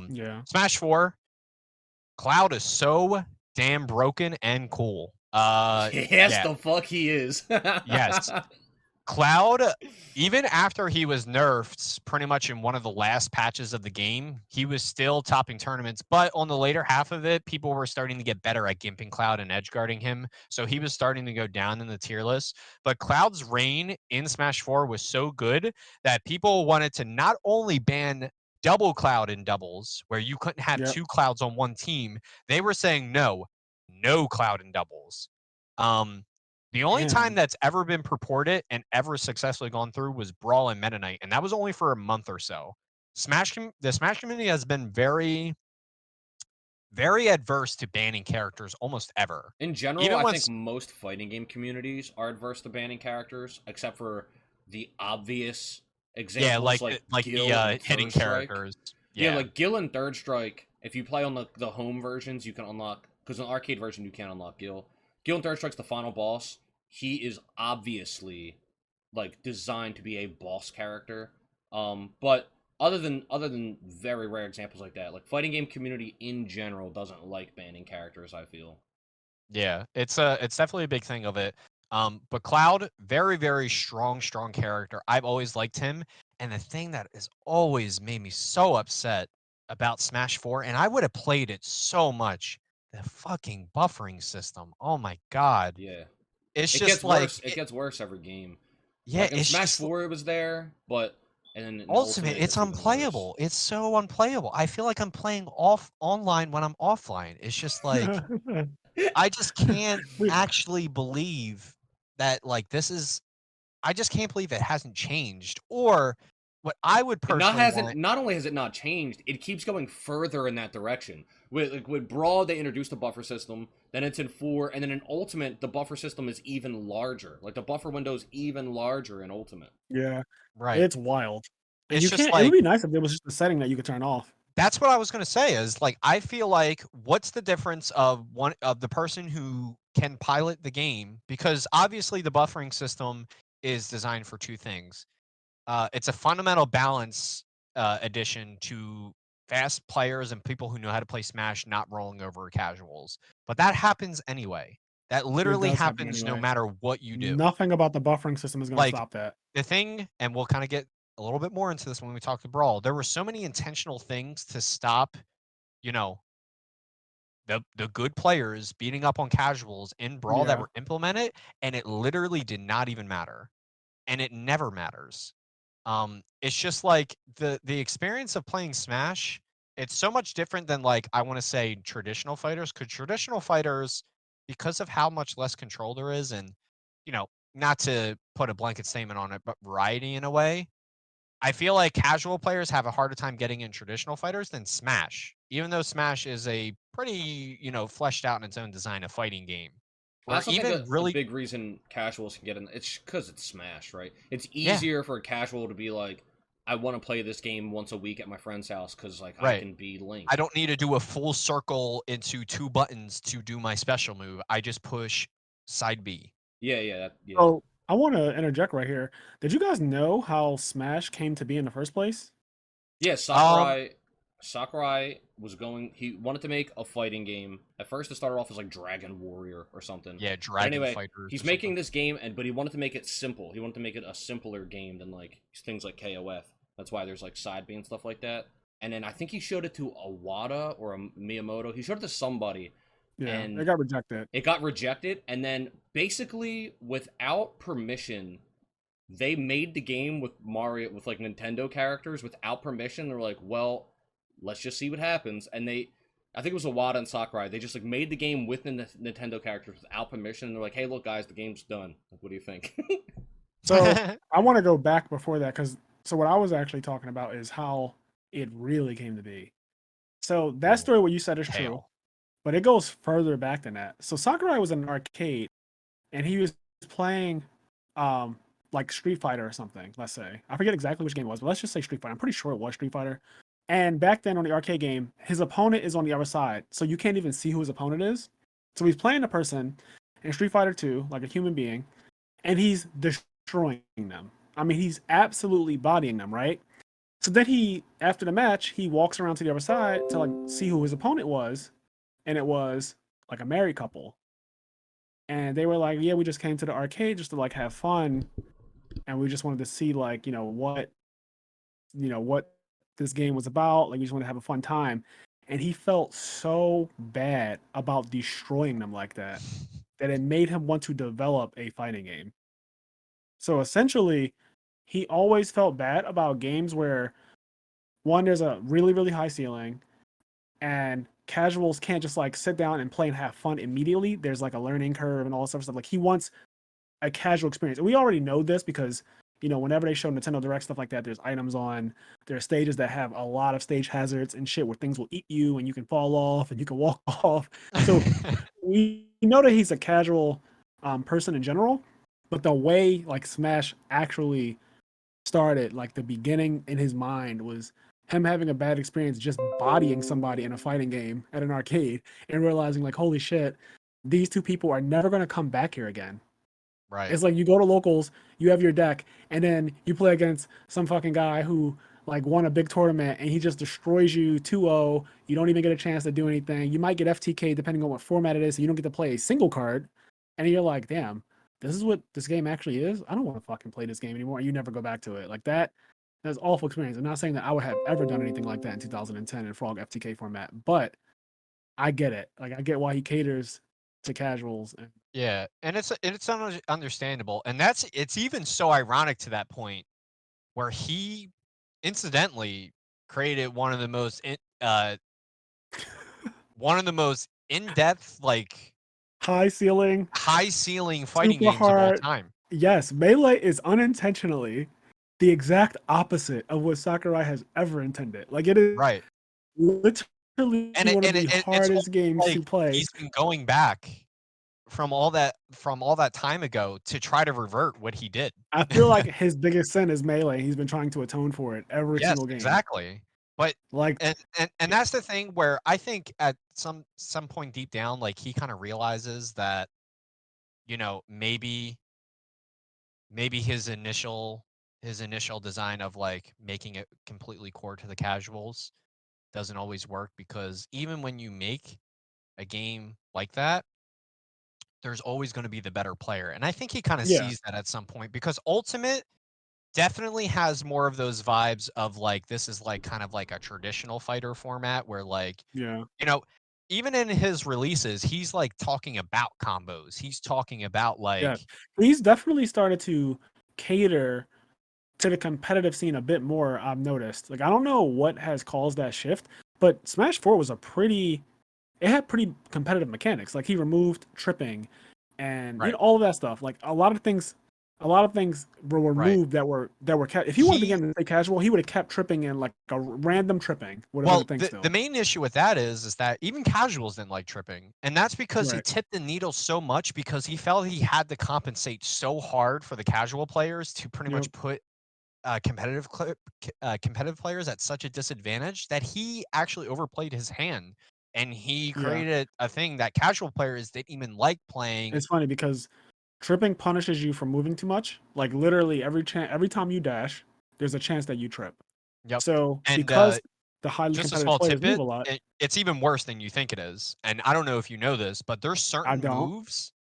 Yeah. Smash 4, Cloud is so damn broken and cool. Yes, Yeah, the fuck he is. yes. Cloud, even after he was nerfed pretty much in one of the last patches of the game, he was still topping tournaments. But on the later half of it, people were starting to get better at gimping Cloud and edge guarding him. So he was starting to go down in the tier list. But Cloud's reign in Smash 4 was so good that people wanted to not only ban double Cloud in doubles, where you couldn't have Yep. two Clouds on one team, they were saying no Cloud in doubles. Um, the only time Damn. that's ever been purported and ever successfully gone through was Brawl and Meta Knight, and that was only for a month or so. The Smash community has been very, very adverse to banning characters almost ever. In general, Even I when, think most fighting game communities are adverse to banning characters, except for the obvious yeah, examples like the Gil and hitting Third Strike. characters. Yeah, Yeah, like Gil and Third Strike, if you play on the home versions, you can unlock, because in the arcade version you can't unlock Gil. Gil and Third Strike's the final boss. He is obviously like designed to be a boss character. But other than very rare examples like that, like fighting game community in general doesn't like banning characters, I feel. yeah, it's definitely a big thing of it. But Cloud, very, very strong character. I've always liked him, and the thing that has always made me so upset about Smash 4, and I would have played it so much, the fucking buffering system. Oh my god. Yeah. It's It just gets like worse. It gets worse every game. yeah, Like in it's Smash just 4 it was there, but and then in ultimate, Ultimate it's it's even worse. unplayable. It's so unplayable. I feel like I'm playing online when I'm offline. It's just like I just can't we, actually believe that like this is I just can't believe it hasn't changed. Or what I would It not personally hasn't want. not only has it not changed, it keeps going further in that direction. With Brawl they introduced a buffer system, then it's in 4, and then in Ultimate the buffer system is even larger. Like the buffer window is even larger in Ultimate. yeah. Right. It's wild. And It's you just can't. It would like be nice if there was just a setting that you could turn off. that's what I was gonna say is like I feel like what's the difference of one of the person who can pilot the game? Because obviously the buffering system is designed for two things. It's a fundamental balance addition to fast players and people who know how to play Smash not rolling over casuals. But that happens anyway. That It literally does happen happens no anyway. matter what you do. Nothing about the buffering system is going to Like stop that. the thing, and we'll kind of get a little bit more into this when we talk to Brawl. There were so many intentional things to stop, you know, the good players beating up on casuals in Brawl that Yeah. were implemented, and it literally did not even matter, and it never matters. It's just like the experience of playing Smash. It's so much different than like I want to say traditional fighters, because traditional fighters, because of how much less control there is, and not to put a blanket statement on it, but variety in a way. I feel like casual players have a harder time getting in traditional fighters than Smash, even though Smash is a pretty, fleshed out in its own design, a fighting game. I Where also think even a really, big reason casuals can get in it's because it's Smash, right? It's yeah, easier for a casual to be like, I want to play this game once a week at my friend's house because like I right. can be I Link. don't need to do a full circle into two buttons to do my special move. I just push side B. Yeah. So I want to interject right here. Did you guys know how Smash came to be in the first place? Yeah, Um, Sakurai was going. He wanted to make a fighting game. At first, it started off as like Dragon Warrior or something. yeah, But Dragon anyway, Fighters he's or something. making this game, but he wanted to make it simple. He wanted to make it a simpler game than like things like KOF. That's why there's like side B and stuff like that. And then I think he showed it to Awada or a Miyamoto. He showed it to somebody, Yeah, it and got rejected. it got rejected. And then basically, without permission, they made the game with Mario with like Nintendo characters without permission. They're like, well, let's just see what happens. And I think it was Iwata and Sakurai. They just like made the game with the Nintendo characters without permission. And they're like, hey, look, guys, the game's done. Like, what do you think? So I want to go back before that because what I was actually talking about is how it really came to be. So that Ooh, story what you said is true, Tail. but it goes further back than that. So Sakurai was in an arcade and he was playing like Street Fighter or something, let's say. I forget exactly which game it was, but let's just say Street Fighter. I'm pretty sure it was Street Fighter. And back then on the arcade game, his opponent is on the other side. So you can't even see who his opponent is. So he's playing a person in Street Fighter 2, like a human being, and he's destroying them. I mean, he's absolutely bodying them, right? So then he, after the match, he walks around to the other side to like see who his opponent was, and it was like a married couple. And they were like, "Yeah, we just came to the arcade just to like have fun, and we just wanted to see like what this game was about. Like we just wanted to have a fun time." And he felt so bad about destroying them like that that it made him want to develop a fighting game. So essentially, he always felt bad about games where one, there's a really, really high ceiling, and casuals can't just like sit down and play and have fun immediately. There's like a learning curve and all this other stuff. Like he wants a casual experience. And we already know this because, whenever they show Nintendo Direct stuff like that, there's items on, there are stages that have a lot of stage hazards and shit where things will eat you and you can fall off and you can walk off. So we know that he's a casual person in general, but the way like Smash actually started, like the beginning in his mind was him having a bad experience just bodying somebody in a fighting game at an arcade and realizing like, holy shit, these two people are never going to come back here again. Right. It's like you go to locals, you have your deck, and then you play against some fucking guy who like won a big tournament and he just destroys you 2-0. You don't even get a chance to do anything. You might get FTK depending on what format it is, so you don't get to play a single card. And you're like, damn, this is what this game actually is. I don't want to fucking play this game anymore. And you never go back to it. Like that's awful experience. I'm not saying that I would have ever done anything like that in 2010 in Frog FTK format, but I get it. Like I get why he caters to casuals. And Yeah, and understandable, and it's even so ironic to that point where he incidentally created one of the most in-depth, like high ceiling, high ceiling fighting super games of all hard. time. Yes, Melee is unintentionally the exact opposite of what Sakurai has ever intended. Like it is Right. literally And one of the it's hardest games like to play. he's been going back from all that time ago to try to revert what he did. I feel like his biggest sin is Melee. He's been trying to atone for it every Yes, single game. exactly. But Like, and that's the thing where I think at some point deep down, like he kind of realizes that, maybe his initial design of like making it completely core to the casuals doesn't always work, because even when you make a game like that, there's always going to be the better player. And I think he kind of yeah, sees that at some point, because Ultimate definitely has more of those vibes of like this is like kind of like a traditional fighter format where like, yeah, you know, even in his releases, he's like talking about combos. He's talking about yeah. like He's definitely started to cater to the competitive scene a bit more, I've noticed. Like, I don't know what has caused that shift, but Smash 4 was it had pretty competitive mechanics. Like he removed tripping and right, all of that stuff. Like a lot of things were right. removed that were kept. If he wanted the He game to stay casual, he would have kept tripping and like a random tripping would have been a Well, thing the still. main issue with that is that even casuals didn't like tripping, and that's because he Right. tipped the needle so much because he felt he had to compensate so hard for the casual players to pretty Yep. much put competitive players at such a disadvantage that he actually overplayed his hand, and he Yeah. created a thing that casual players didn't even like playing. It's funny because tripping punishes you for moving too much. Like literally every time you dash, there's a chance that you trip. Yep, So and because the highly just a competitive small players move tidbit, a lot, it's even worse than you think it is, and I don't know if you know this, but there's I certain don't. moves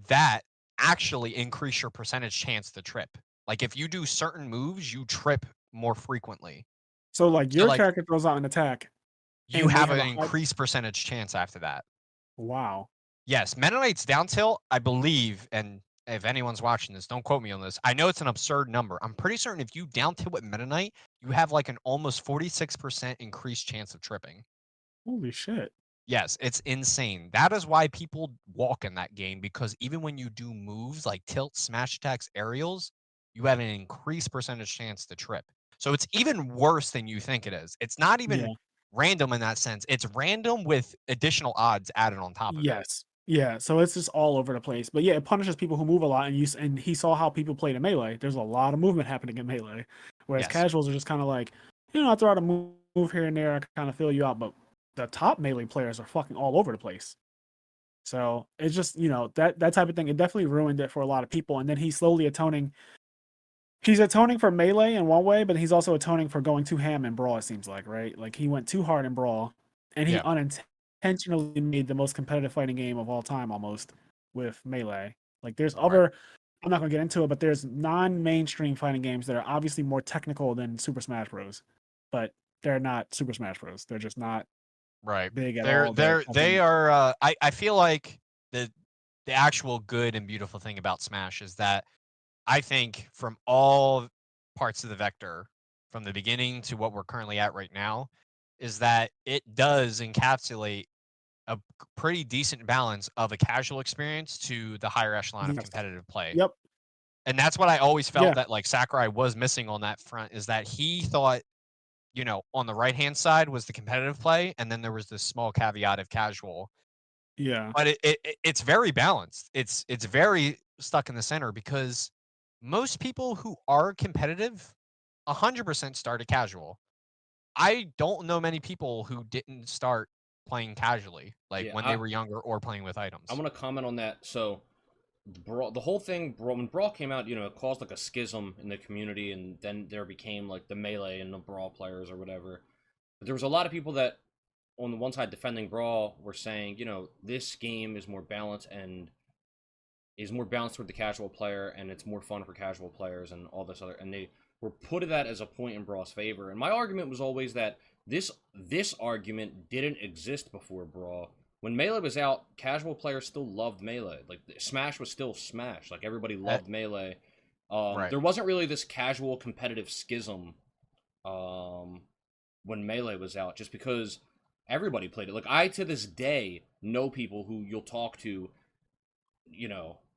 that actually increase your percentage chance to trip. Like, if you do certain moves, you trip more frequently. So like So, your like, character throws out an attack you and they have have an a high. increased percentage chance after that. Wow. Yes, Meta Knight's down tilt, I believe, and if anyone's watching this, don't quote me on this. I know it's an absurd number. I'm pretty certain if you down tilt with Meta Knight, you have like an almost 46% increased chance of tripping. Holy shit. Yes, it's insane. That is why people walk in that game, because even when you do moves like tilt, smash attacks, aerials, you have an increased percentage chance to trip. So it's even worse than you think it is. It's not even Yeah. random in that sense. It's random with additional odds added on top of it. Yes. Yeah. So it's just all over the place. But yeah, it punishes people who move a lot. And he saw how people played in melee. There's a lot of movement happening in melee, whereas Yes. casuals are just kind of like, I throw out a move here and there. I kind of fill you out. But the top melee players are fucking all over the place. So it's just that type of thing. It definitely ruined it for a lot of people. And then he's slowly atoning. He's atoning for Melee in one way, but he's also atoning for going too ham in Brawl, it seems like, right? Like, he went too hard in Brawl, and he Yeah. unintentionally made the most competitive fighting game of all time, almost, with Melee. Like, there's Right. other... I'm not going to get into it, but there's non-mainstream fighting games that are obviously more technical than Super Smash Bros. But they're not Super Smash Bros. They're just not Right. big at They're all. they are I feel like the actual good and beautiful thing about Smash is that I think from all parts of the vector, from the beginning to what we're currently at right now, is that it does encapsulate a pretty decent balance of a casual experience to the higher echelon of Yes. competitive play. Yep. And that's what I always felt Yeah. that like Sakurai was missing on that front, is that he thought, on the right hand side was the competitive play, and then there was this small caveat of casual. Yeah. But it's very balanced. It's very stuck in the center because most people who are competitive 100% started casual. I don't know many people who didn't start playing casually, like Yeah, when they were younger or playing with items. I want to comment on that. So, the whole thing, when Brawl came out, it caused like a schism in the community, and then there became like the Melee and the Brawl players or whatever. But there was a lot of people that, on the one side defending Brawl, were saying, this game is more balanced and is more balanced toward the casual player, and it's more fun for casual players, and all this other, and they were put that as a point in Brawl's favor. And my argument was always that this argument didn't exist before Brawl. When Melee was out, casual players still loved Melee. Like, Smash was still Smash. Like, everybody loved Melee. Right. There wasn't really this casual competitive schism when Melee was out, just because everybody played it. Like, I, to this day, know people who you'll talk to,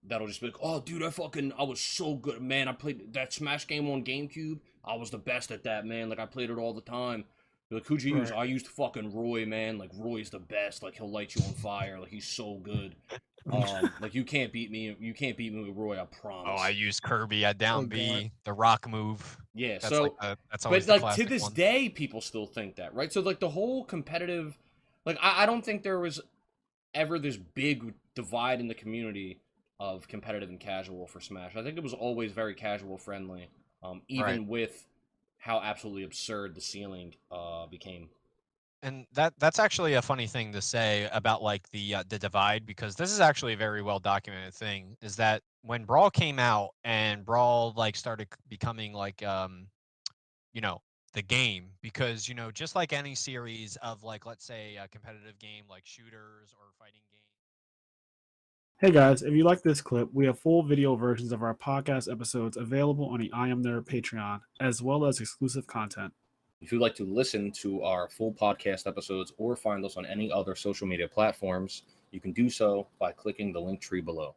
that'll just be like, oh, dude, I was so good, man. I played that Smash game on GameCube. I was the best at that, man. Like, I played it all the time. You're like, who'd you use? Right. I used fucking Roy, man. Like, Roy's the best. Like, he'll light you on fire. Like, he's so good. Like, you can't beat me. You can't beat me with Roy, I promise. Oh, I used Kirby at down God. B, the rock move. Yeah, That's so that's always but the like to classic this one. day, people still think that, right? So like the whole competitive, like I don't think there was ever this big divide in the community of competitive and casual for Smash. I think it was always very casual friendly, even Right. with how absolutely absurd the ceiling became. And that's actually a funny thing to say about like the divide, because this is actually a very well documented thing, is that when Brawl came out and Brawl like started becoming like the game, because just like any series of like, let's say, a competitive game like shooters or fighting game. Hey guys, if you like this clip, we have full video versions of our podcast episodes available on the IMNerd Patreon, as well as exclusive content. If you'd like to listen to our full podcast episodes or find us on any other social media platforms, you can do so by clicking the link tree below.